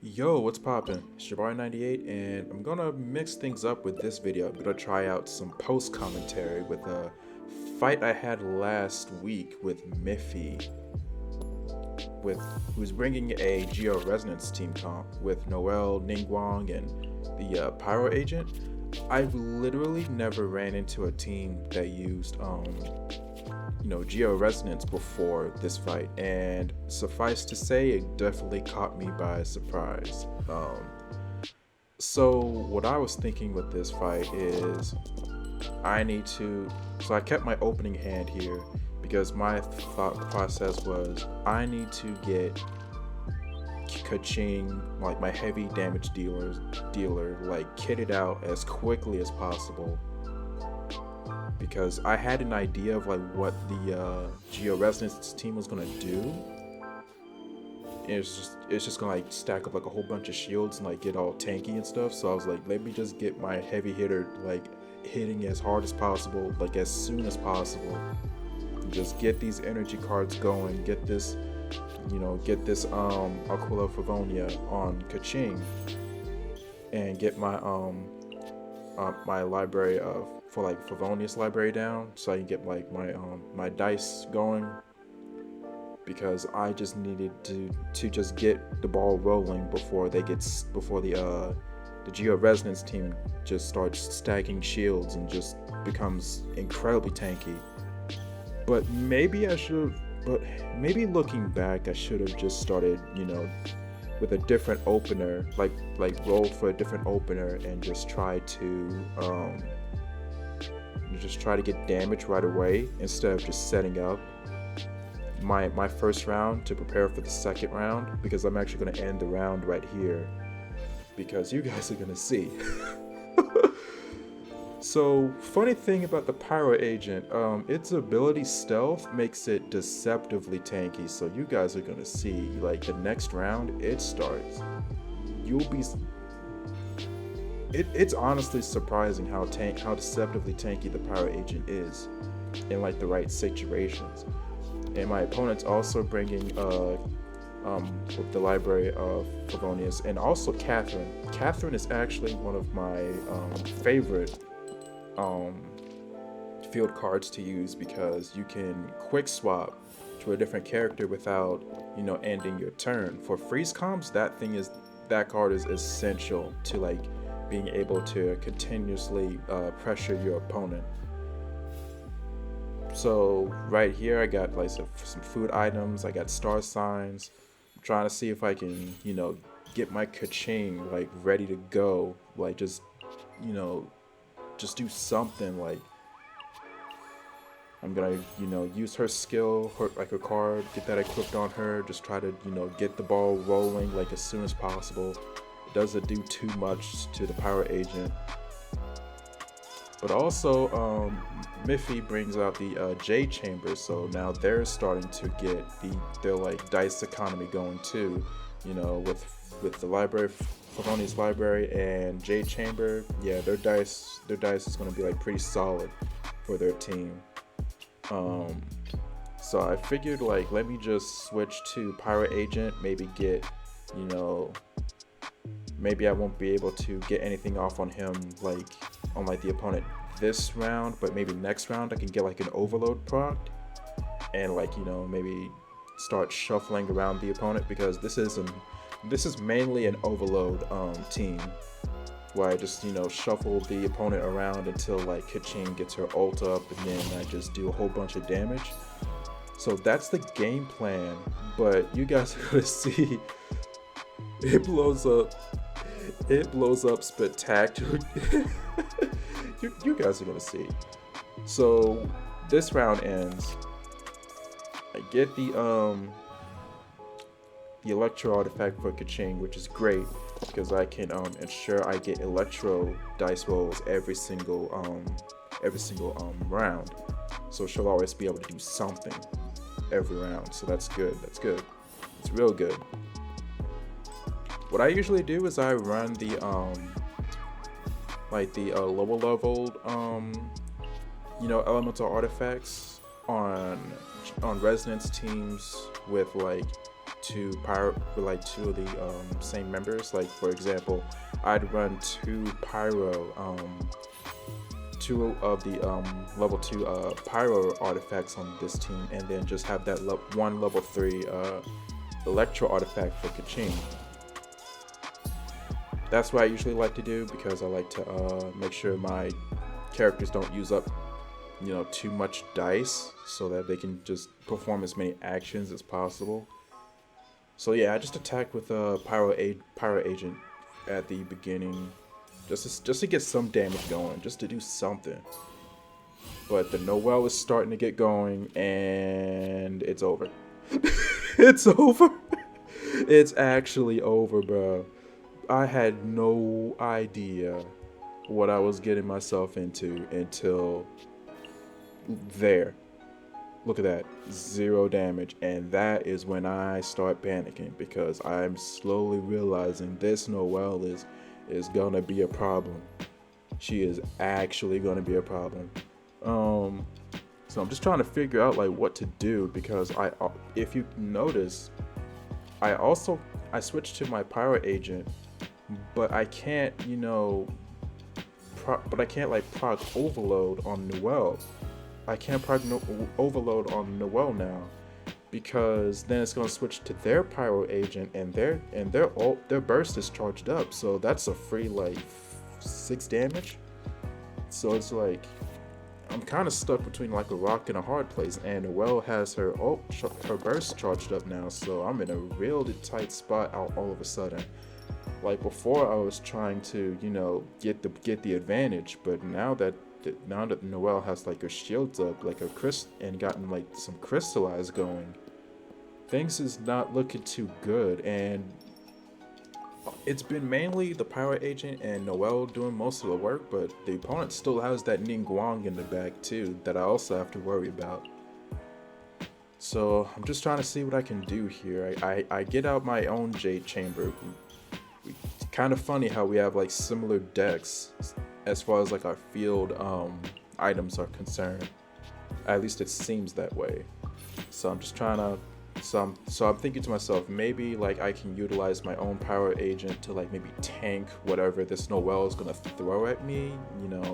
Yo, what's poppin'? It's your boy 98, and I'm gonna mix things up with this video. I'm gonna try out some post commentary with a fight I had last week with Miffy, with who's bringing a Geo Resonance team comp with Noelle, Ningguang, and the Pyro Agent. I've literally never ran into a team that used Geo Resonance before this fight, and suffice to say, it definitely caught me by surprise. So what I was thinking with this fight is I need to. So I kept my opening hand here because my thought process was I need to get Keqing, like my heavy damage dealer, like kitted out as quickly as possible, because I had an idea of like what the Geo Resonance team was gonna do. And it's just gonna like stack up like a whole bunch of shields and like get all tanky and stuff. So I was like, let me just get my heavy hitter like hitting as hard as possible, like as soon as possible. Just get these energy cards going. Get this, Aquila Favonia on Keqing, and get my library of for like Favonius library down, so I can get like my dice going, because I just needed to just get the ball rolling before the Geo Resonance team just starts stacking shields and just becomes incredibly tanky. But maybe looking back, I should have just started, with a different opener, like roll for a different opener and just try to get damage right away instead of just setting up my first round to prepare for the second round, because I'm actually going to end the round right here, because you guys are going to see. So, funny thing about the Pyro Agent, its ability Stealth makes it deceptively tanky, so you guys are gonna see, like, the next round it starts, it's honestly surprising how deceptively tanky the Pyro Agent is in, like, the right situations. And my opponent's also bringing, with the library of Favonius, and also Catherine. Catherine is actually one of my favorite field cards to use, because you can quick swap to a different character without ending your turn. For freeze comms, that card is essential to like being able to continuously pressure your opponent. So right here I got like some food items, I got star signs. I'm trying to see if I can get my Keqing like ready to go, like just do something. Like, I'm gonna use her skill, her card, get that equipped on her, just try to get the ball rolling like as soon as possible. It doesn't do too much to the Pyro Agent. But also Miffy brings out the J chamber, so now they're starting to get their like dice economy going too, with the library, Favonius library and J chamber. Yeah, their dice is going to be like pretty solid for their team. So I figured, like, let me just switch to Pyro Agent, maybe get, maybe I won't be able to get anything off on him, like, on like the opponent this round, but maybe next round I can get like an overload proc and like, maybe start shuffling around the opponent, because this is mainly an overload team, where I just shuffle the opponent around until like Keqing gets her ult up, and then I just do a whole bunch of damage. So that's the game plan, but you guys are gonna see it blows up spectacular. you guys are gonna see. So this round ends, I get the Electro artifact for Keqing, which is great because I can ensure I get Electro dice rolls every single round. So she'll always be able to do something every round. So that's good. It's real good. What I usually do is I run the lower leveled elemental artifacts on resonance teams with like two of the same members. Like for example, I'd run two of the level 2 Pyro artifacts on this team, and then just have that one level 3 Electro artifact for Keqing. That's what I usually like to do, because I like to make sure my characters don't use up, too much dice, so that they can just perform as many actions as possible. So yeah, I just attacked with Pyro Agent at the beginning, just to get some damage going, just to do something. But the Noelle is starting to get going, and it's over. It's over. It's actually over, bro. I had no idea what I was getting myself into until there. Look at that, 0 damage, and that is when I start panicking, because I'm slowly realizing this Noelle is gonna be a problem. She is actually gonna be a problem. So I'm just trying to figure out like what to do, because if you notice, I switched to my Pyro Agent, but I can't, like proc overload on Noelle. I can't proc overload on Noelle now, because then it's gonna switch to their Pyro Agent, and their burst is charged up, so that's a free like 6 damage. So it's like I'm kind of stuck between like a rock and a hard place, and Noelle has her burst charged up now, so I'm in a real tight spot all of a sudden. Like before, I was trying to get the advantage, but now that Noelle has like her shields up, like and gotten like some crystallized going, things is not looking too good. And it's been mainly the Pyro Agent and Noelle doing most of the work, but the opponent still has that Ningguang in the back too that I also have to worry about. So I'm just trying to see what I can do here. I get out my own Jade Chamber. Kind of funny how we have like similar decks as far as like our field items are concerned. At least it seems that way. So I'm just trying to so I'm thinking to myself, maybe like I can utilize my own Pyro Agent to like maybe tank whatever this Noelle is gonna throw at me,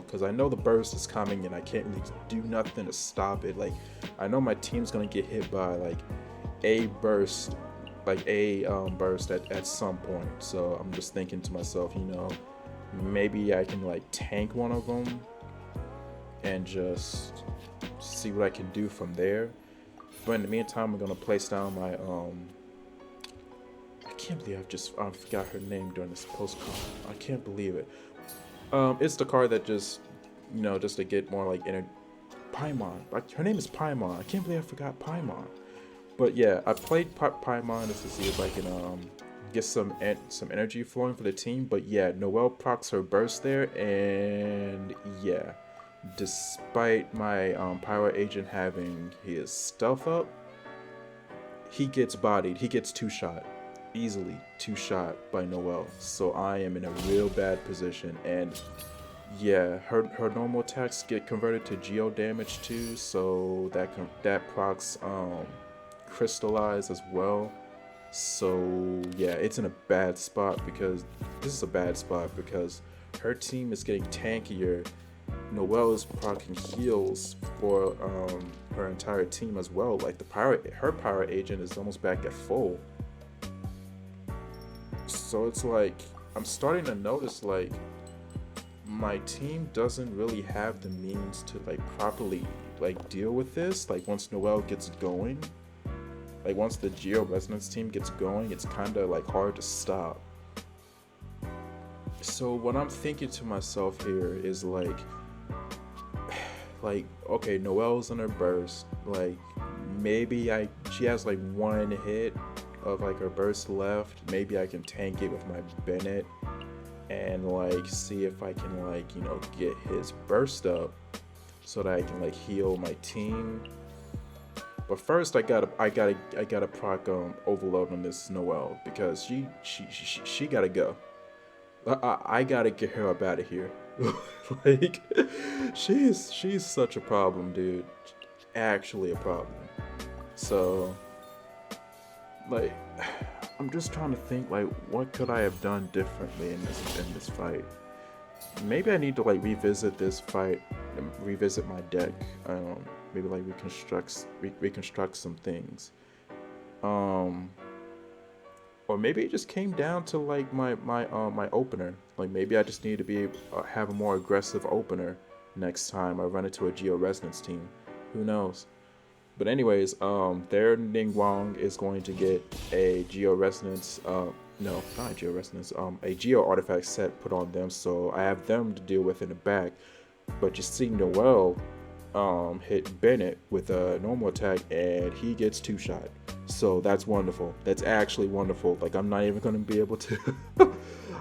because I know the burst is coming and I can't really do nothing to stop it. Like I know my team's gonna get hit by like a burst at some point. So I'm just thinking to myself, maybe I can like tank one of them and just see what I can do from there. But in the meantime, I'm gonna place down my I can't believe I forgot her name during this postcard. I can't believe it. It's the card that just just to get more like Paimon. Her name is Paimon. I can't believe I forgot Paimon. But yeah, I played Paimon just to see if I can get some energy flowing for the team. But yeah, Noelle procs her burst there, and yeah, despite my Pyro Agent having his stealth up, he gets bodied. He gets easily two shot by Noelle. So I am in a real bad position, and yeah, her normal attacks get converted to geo damage too, so that procs crystallize as well. So yeah, it's in a bad spot, because her team is getting tankier. Noelle is proccing heals for her entire team as well. Like her Pyro Agent is almost back at full. So it's like I'm starting to notice like my team doesn't really have the means to like properly like deal with this. Like once Noelle gets going, like once the Geo Resonance team gets going, it's kind of like hard to stop. So what I'm thinking to myself here is like okay, Noelle's on her burst. Like maybe she has like one hit of like her burst left. Maybe I can tank it with my Bennett and like see if I can like get his burst up so that I can like heal my team. But first I gotta proc overload on this Noelle, because she gotta go. I gotta get her up out of here. Like she's such a problem, dude. Actually a problem. So like, I'm just trying to think, like, what could I have done differently in this fight? Maybe I need to like revisit this fight, revisit my deck. Maybe like reconstruct some things. Um, or maybe it just came down to like my opener. Like maybe I just need to be have a more aggressive opener next time I run into a Geo Resonance team. Who knows? But anyways, their Ningguang is going to get a Geo Resonance. No, not a Geo Resonance. A Geo artifact set put on them, so I have them to deal with in the back. But you see Noelle hit Bennett with a normal attack, and he gets 2-shot. So that's wonderful. That's actually wonderful. Like I'm not even gonna be able to.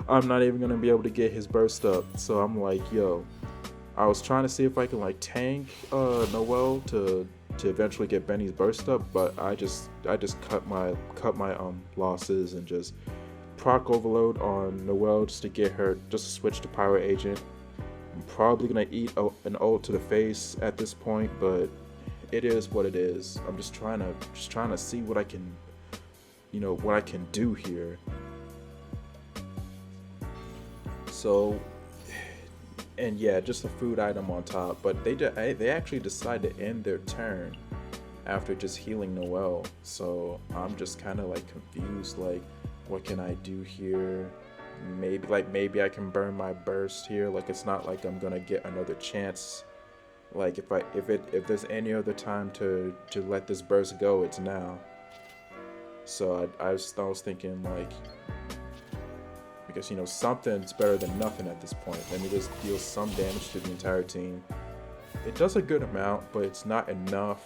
I'm not even gonna be able to get his burst up. So I'm like, yo. I was trying to see if I can like tank Noelle to eventually get Benny's burst up, but I just cut my losses and just proc overload on Noelle just to get her, just to switch to Pyro Agent. I'm probably gonna eat an ult to the face at this point, but it is what it is. I'm just trying to see what I can, what I can do here. So. And yeah, just a food item on top. But they actually decided to end their turn after just healing Noelle. So I'm just kind of like confused. Like, what can I do here? Maybe I can burn my burst here. Like it's not like I'm gonna get another chance. Like if there's any other time to let this burst go, it's now. So I was thinking like. Because something's better than nothing at this point. Let me just deal some damage to the entire team. It does a good amount, but it's not enough.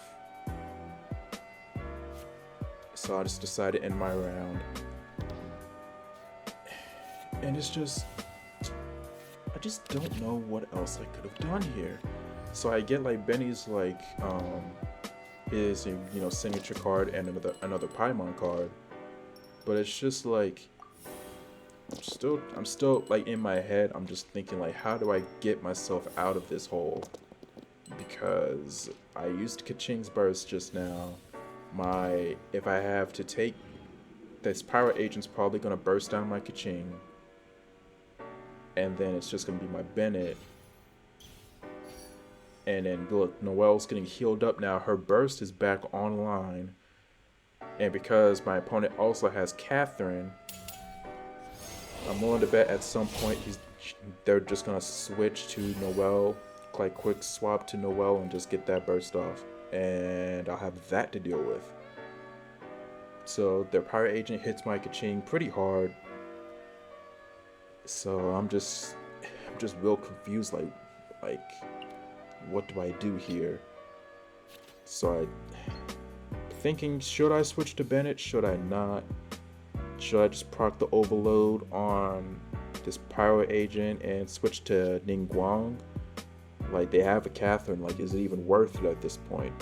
So I just decided to end my round. And it's just, I just don't know what else I could have done here. So I get like Benny's like his signature card and another Paimon card, but it's just like. I'm still like in my head, I'm just thinking like, how do I get myself out of this hole? Because I used Keqing's burst just now. If I have to take this Pyro Agent's probably gonna burst down my Keqing, and then it's just gonna be my Bennett. And then look, Noelle's getting healed up now. Her burst is back online, and because my opponent also has Catherine. I'm willing to bet at some point they're just gonna switch to Noelle, like quick swap to Noelle and just get that burst off, and I'll have that to deal with. So their Pyro Agent hits my Keqing pretty hard. So I'm just real confused, like what do I do here? So I'm thinking, should I switch to Bennett? Should I not? Should I just proc the overload on this Pyro Agent and switch to Ningguang? Like, they have a Catherine, like, is it even worth it at this point?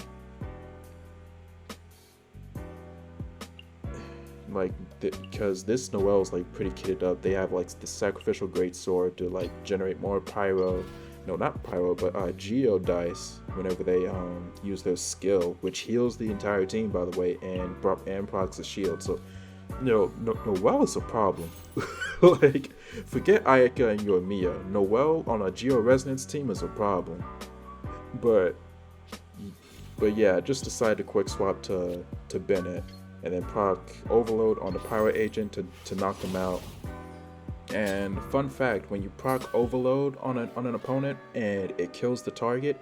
Like, because this Noelle's, like, pretty kitted up. They have, like, the Sacrificial Greatsword to, like, generate more Pyro. No, not Pyro, but Geo dice whenever they use their skill, which heals the entire team, by the way, and procs the shield. So, Noelle is a problem. Like, forget Ayaka and Yoimiya. Noelle on a Geo Resonance team is a problem. But yeah, just decided to quick swap to Bennett, and then proc overload on the Pyro Agent to knock them out. And fun fact, when you proc overload on an opponent and it kills the target,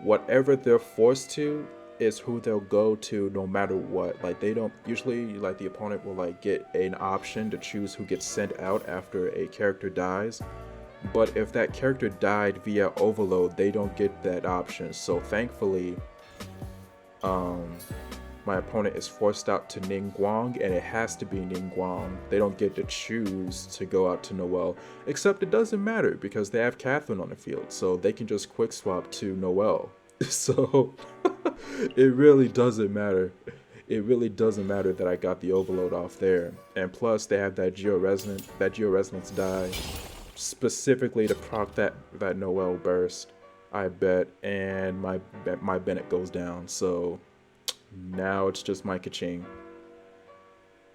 whatever they're forced to is who they'll go to no matter what. Like, they don't usually, like, the opponent will like get an option to choose who gets sent out after a character dies, but if that character died via overload, they don't get that option. So thankfully my opponent is forced out to Ningguang, and it has to be Ningguang. They don't get to choose to go out to Noelle, except it doesn't matter because they have Catherine on the field, so they can just quick swap to Noelle. So it really doesn't matter. It really doesn't matter that I got the overload off there. And plus they have that Geo Resonance die specifically to proc that Noelle burst, I bet, and my Bennett goes down. So now it's just my Keqing.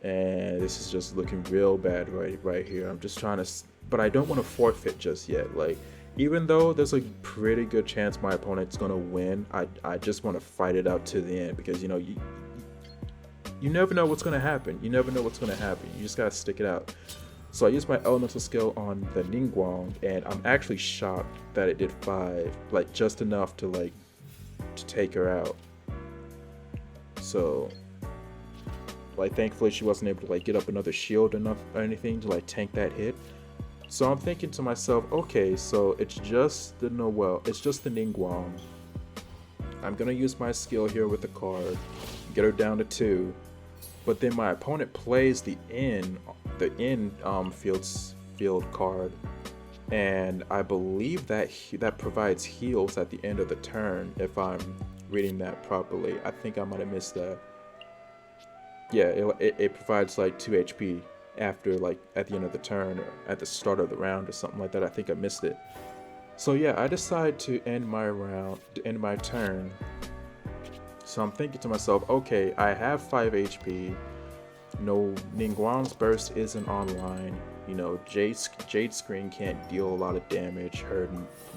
and this is just looking real bad right here. I'm just trying to, but I don't want to forfeit just yet. Like, even though there's a pretty good chance my opponent's gonna win, I just want to fight it out to the end, because you know, you never know what's gonna happen. You never know what's gonna happen. You just gotta stick it out. So I used my elemental skill on the Ningguang, and I'm actually shocked that it did 5, like just enough to like to take her out. So like thankfully she wasn't able to like get up another shield enough or anything to like tank that hit. So I'm thinking to myself, okay, so it's just the Noelle, it's just the Ningguang. I'm gonna use my skill here with the card, get her down to 2, but then my opponent plays the end field card, and I believe that that provides heals at the end of the turn, if I'm reading that properly. I think I might have missed that. Yeah, it provides like 2 HP after, like, at the end of the turn or at the start of the round or something like that. I think I missed it. So yeah, I decide to end my turn. So I'm thinking to myself, okay, I have 5 HP. No, Ningguang's burst isn't online. You know, Jade's screen can't deal a lot of damage. Her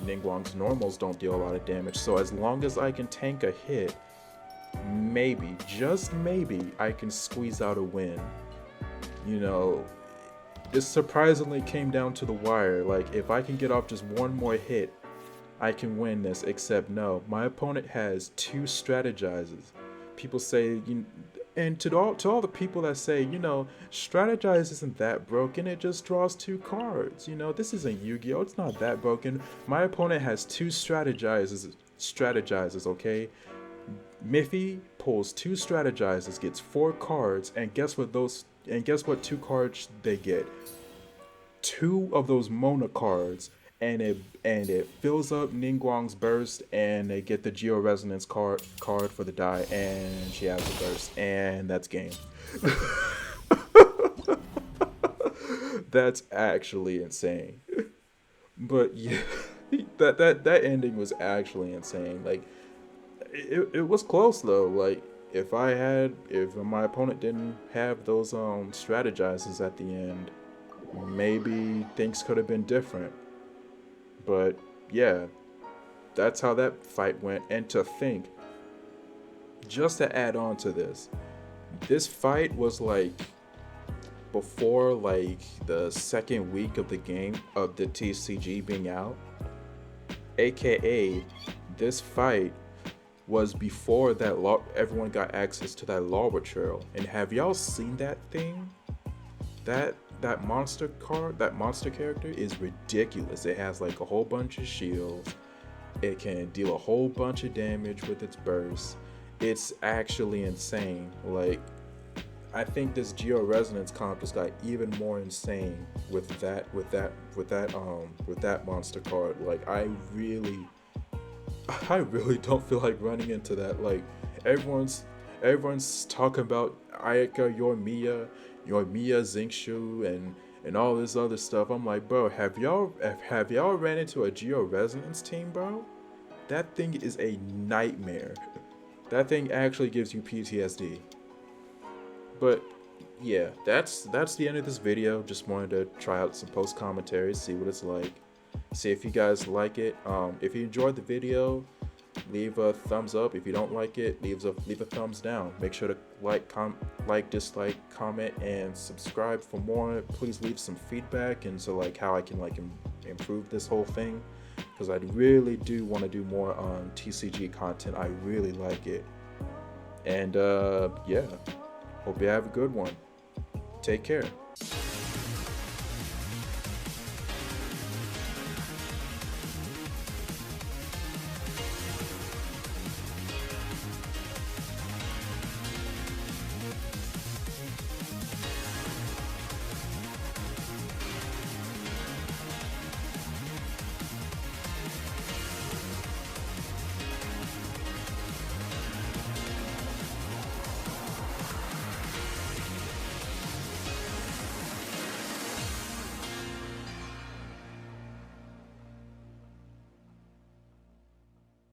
Ningguang's normals don't deal a lot of damage. So as long as I can tank a hit, maybe, just maybe, I can squeeze out a win. You know, this surprisingly came down to the wire. Like, if I can get off just one more hit, I can win this. Except no, my opponent has 2 strategizes. People say, and to all the people that say, you know, strategize isn't that broken, it just draws 2 cards. You know, this isn't Yu-Gi-Oh, it's not that broken. My opponent has 2 strategizes, okay? Miffy pulls 2 strategizes, gets 4 cards, and guess what 2 cards they get? 2 of those Mona cards, and it fills up Ningguang's burst, and they get the Geo Resonance card for the die, and she has the burst, and that's game. That's actually insane. But yeah, that ending was actually insane. Like, it was close though. Like, if my opponent didn't have those strategizes at the end, maybe things could have been different. But yeah, that's how that fight went. And to think, just to add on to this fight was like before like the 2nd week of the game of the TCG being out, aka this fight was before that everyone got access to that Lava Trail. And have y'all seen that thing? That monster card, that monster character is ridiculous. It has like a whole bunch of shields. It can deal a whole bunch of damage with its burst. It's actually insane. Like, I think this Geo Resonance comp just got even more insane with that monster card. Like, I really don't feel like running into that. Like, everyone's talking about Ayaka, Yoimiya, Xingqiu, and all this other stuff. I'm like, bro, have y'all ran into a Geo Resonance team, bro? That thing is a nightmare. That thing actually gives you PTSD. But yeah, that's the end of this video. Just wanted to try out some post commentaries, see what it's like, see if you guys like it. If you enjoyed the video, leave a thumbs up. If you don't like it, leave a thumbs down. Make sure to like, dislike, comment, and subscribe for more. Please leave some feedback into like how I can like improve this whole thing, because I really do want to do more on TCG content. I really like it. And yeah, hope you have a good one. Take care.